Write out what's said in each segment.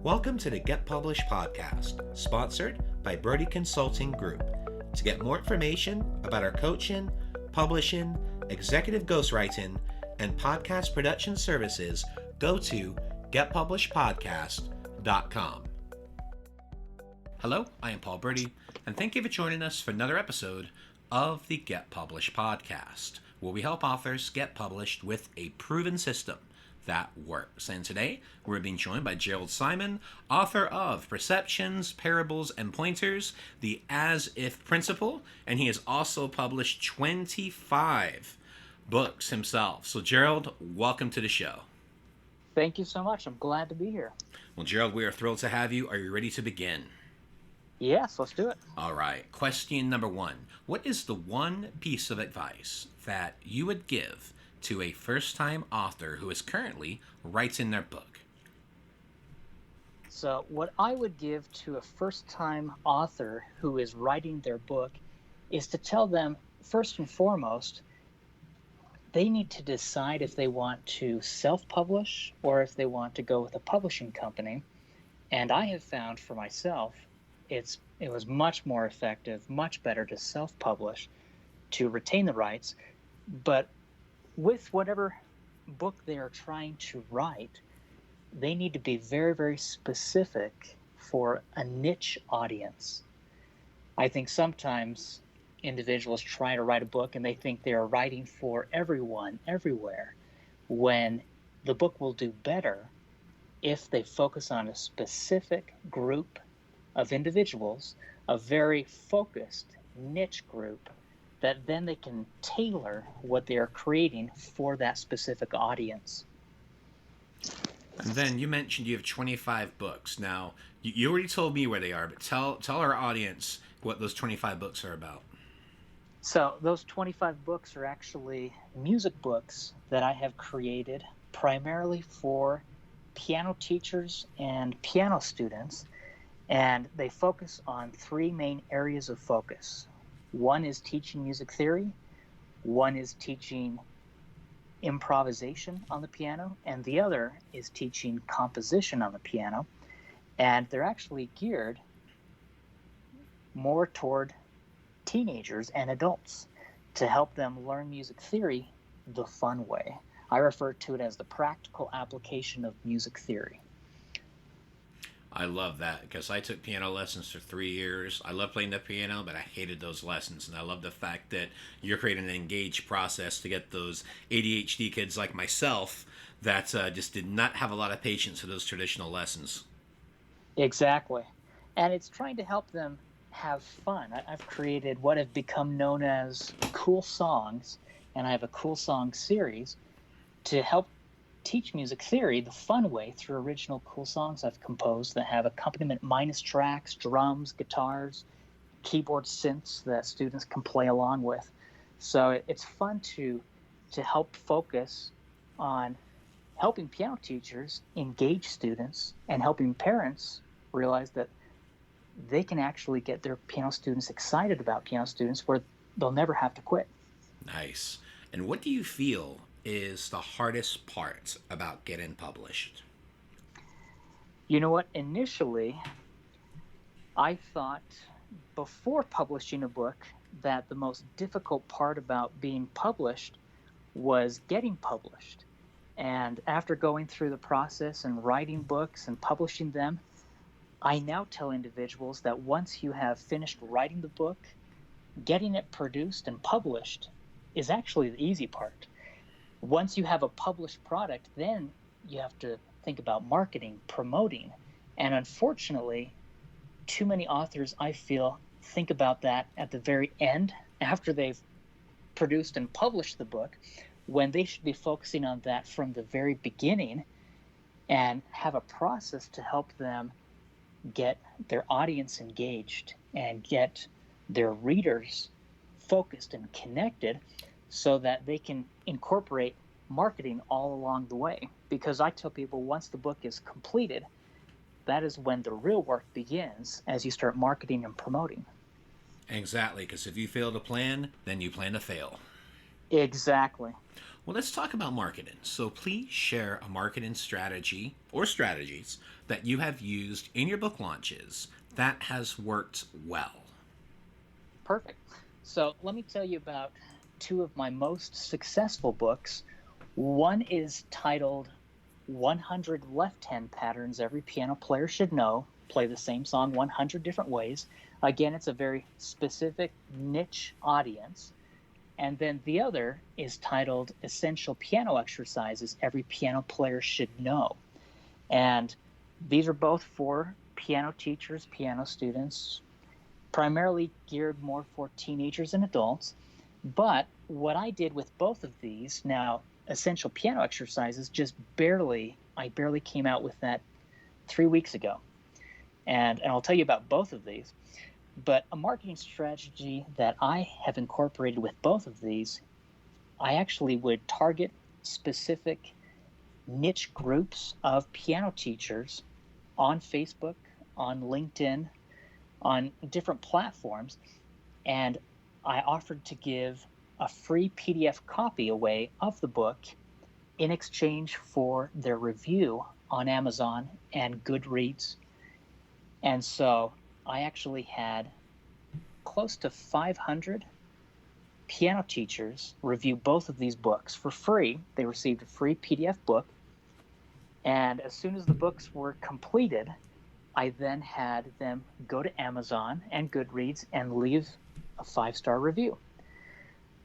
Welcome to the Get Published podcast, sponsored by Brodie Consulting Group. To get more information about our coaching, publishing, executive ghostwriting, and podcast production services, go to getpublishedpodcast.com. Hello, I am Paul Brodie, and thank you for joining us for another episode of the Get Published podcast, where we help authors get published with a proven system that works. And today, we're being joined by Jerald Simon, author of Perceptions, Parables, and Pointers, the As If Principle, and he has also published 25 books himself. So Jerald, welcome to the show. Thank you so much. I'm glad to be here. Well, Jerald, we are thrilled to have you. Are you ready to begin? Yes, let's do it. All right. Question number one. What is the one piece of advice that you would give to a first-time author who is currently writing their book? So what I would give to a first-time author who is writing their book is to tell them, first and foremost, they need to decide if they want to self-publish or if they want to go with a publishing company. And I have found for myself, it was much more effective, much better to self-publish, to retain the rights. But with whatever book they are trying to write, they need to be very, very specific for a niche audience. I think sometimes individuals try to write a book and they think they are writing for everyone, everywhere, when the book will do better if they focus on a specific group of individuals, a very focused niche group, that then they can tailor what they are creating for that specific audience. And then you mentioned you have 25 books. Now, you already told me where they are, but tell our audience what those 25 books are about. So those 25 books are actually music books that I have created primarily for piano teachers and piano students, and they focus on three main areas of focus. One is teaching music theory, one is teaching improvisation on the piano, and the other is teaching composition on the piano. And they're actually geared more toward teenagers and adults to help them learn music theory the fun way. I refer to it as the practical application of music theory. I love that because I took piano lessons for 3 years. I love playing the piano, but I hated those lessons. And I love the fact that you're creating an engaged process to get those ADHD kids like myself that just did not have a lot of patience for those traditional lessons. Exactly. And it's trying to help them have fun. I've created what have become known as cool songs, and I have a cool song series to help teach music theory the fun way through original cool songs I've composed that have accompaniment minus tracks, drums, guitars, keyboard synths that students can play along with. So it's fun to help focus on helping piano teachers engage students and helping parents realize that they can actually get their piano students excited about piano students where they'll never have to quit. Nice. And what do you feel is the hardest part about getting published? You know what? Initially, I thought before publishing a book that the most difficult part about being published was getting published. And after going through the process and writing books and publishing them, I now tell individuals that once you have finished writing the book, getting it produced and published is actually the easy part. Once you have a published product, then you have to think about marketing, promoting. And unfortunately, too many authors, I feel, think about that at the very end, after they've produced and published the book, when they should be focusing on that from the very beginning and have a process to help them get their audience engaged and get their readers focused and connected so that they can incorporate marketing all along the way. Because I tell people once the book is completed, that is when the real work begins as you start marketing and promoting. Exactly, because if you fail to plan, then you plan to fail. Exactly. Well, let's talk about marketing. So please share a marketing strategy or strategies that you have used in your book launches that has worked well. Perfect. So let me tell you about two of my most successful books. One is titled 100 Left-Hand Patterns Every Piano Player Should Know. Play the same song 100 different ways. Again, it's a very specific niche audience. And then the other is titled Essential Piano Exercises Every Piano Player Should Know. And these are both for piano teachers, piano students, primarily geared more for teenagers and adults. But what I did with both of these, now Essential Piano Exercises, I barely came out with that 3 weeks ago. And I'll tell you about both of these. But a marketing strategy that I have incorporated with both of these, I actually would target specific niche groups of piano teachers on Facebook, on LinkedIn, on different platforms, and I offered to give a free PDF copy away of the book in exchange for their review on Amazon and Goodreads. And so I actually had close to 500 piano teachers review both of these books for free. They received a free PDF book. And as soon as the books were completed, I then had them go to Amazon and Goodreads and leave a 5-star review.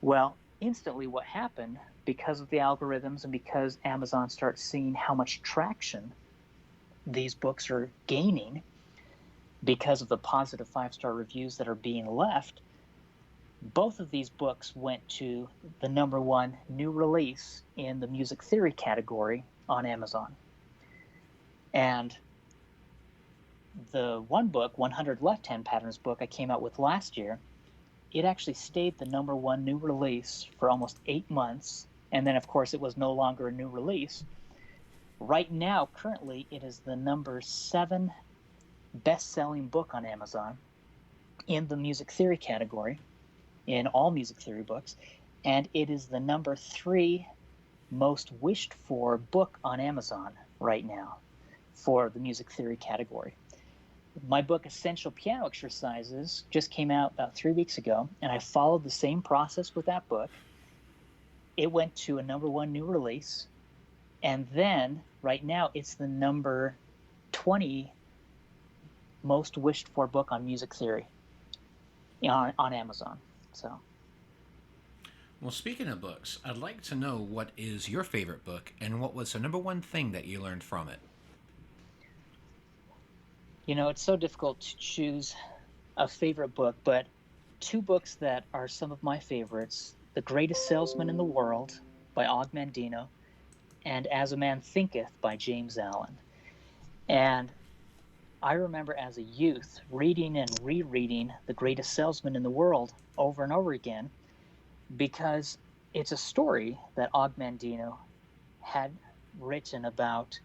Well, instantly what happened, because of the algorithms and because Amazon starts seeing how much traction these books are gaining, because of the positive 5-star reviews that are being left, both of these books went to the #1 new release in the music theory category on Amazon. And the one book, 100 Left-Hand Patterns book I came out with last year, it actually stayed the #1 new release for almost 8 months. And then, of course, it was no longer a new release. Right now, currently, it is the #7 best-selling book on Amazon in the music theory category, in all music theory books, and it is the #3 most wished for book on Amazon right now for the music theory category. My book Essential Piano Exercises just came out about 3 weeks ago, and I followed the same process with that book. It went to a #1 new release, and then right now it's the #20 most wished for book on music theory on Amazon. So, Well, speaking of books, I'd like to know what is your favorite book and what was the #1 thing that you learned from it. it's so difficult to choose a favorite book, but two books that are some of my favorites: The Greatest Salesman in the World by Og Mandino and As a Man Thinketh by James Allen. And I remember as a youth reading and rereading The Greatest Salesman in the World over and over again, because it's a story that Og Mandino had written about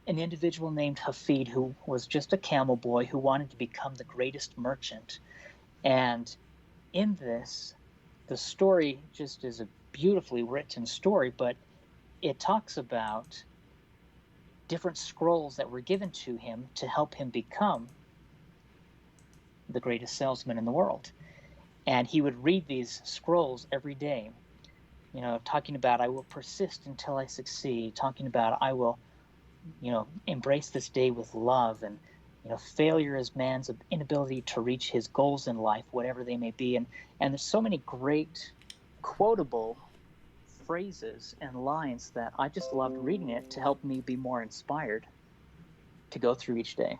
an individual named Hafid who was just a camel boy who wanted to become the greatest merchant. And in this, the story just is a beautifully written story, but it talks about different scrolls that were given to him to help him become the greatest salesman in the world. And he would read these scrolls every day, talking about, I will persist until I succeed, talking about, I will, embrace this day with love, and, failure is man's inability to reach his goals in life, whatever they may be. And there's so many great quotable phrases and lines that I just loved reading it to help me be more inspired to go through each day.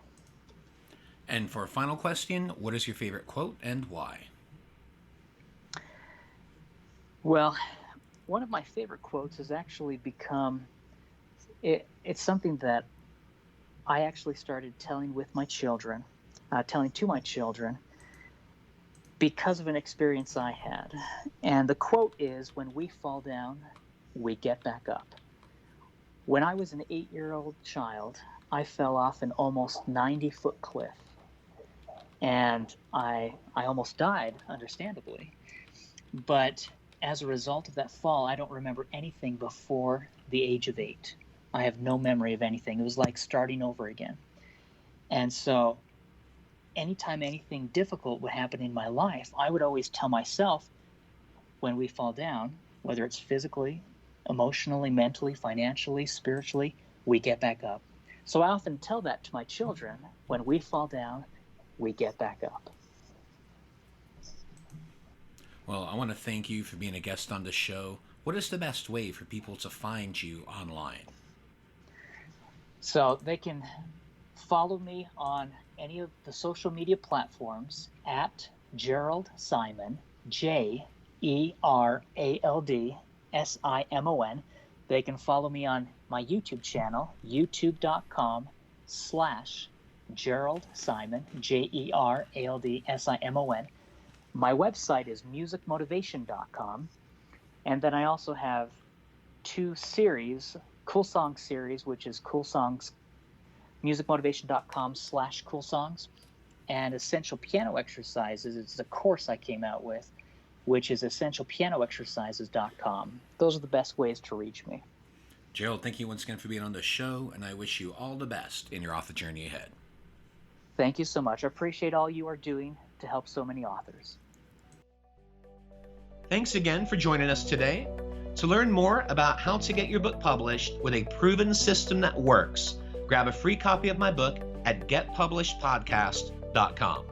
And for a final question, what is your favorite quote and why? Well, one of my favorite quotes has actually become, it's something that I actually started telling to my children, because of an experience I had. And the quote is, when we fall down, we get back up. When I was an 8-year-old child, I fell off an almost 90-foot cliff. And I almost died, understandably. But as a result of that fall, I don't remember anything before the age of 8. I have no memory of anything. It was like starting over again. And so anytime anything difficult would happen in my life, I would always tell myself, when we fall down, whether it's physically, emotionally, mentally, financially, spiritually, we get back up. So I often tell that to my children. When we fall down, we get back up. Well, I want to thank you for being a guest on the show. What is the best way for people to find you online? So they can follow me on any of the social media platforms at Jerald Simon, JERALD Simon. They can follow me on my YouTube channel, youtube.com/Jerald Simon, JERALD Simon. My website is musicmotivation.com. And then I also have 2 series, Cool Songs series, which is Cool Songs, musicmotivation.com/Cool Songs, and Essential Piano Exercises. It's a course I came out with, which is essentialpianoexercises.com. Those are the best ways to reach me. Jerald, thank you once again for being on the show, and I wish you all the best in your author journey ahead. Thank you so much. I appreciate all you are doing to help so many authors. Thanks again for joining us today. To learn more about how to get your book published with a proven system that works, grab a free copy of my book at getpublishedpodcast.com.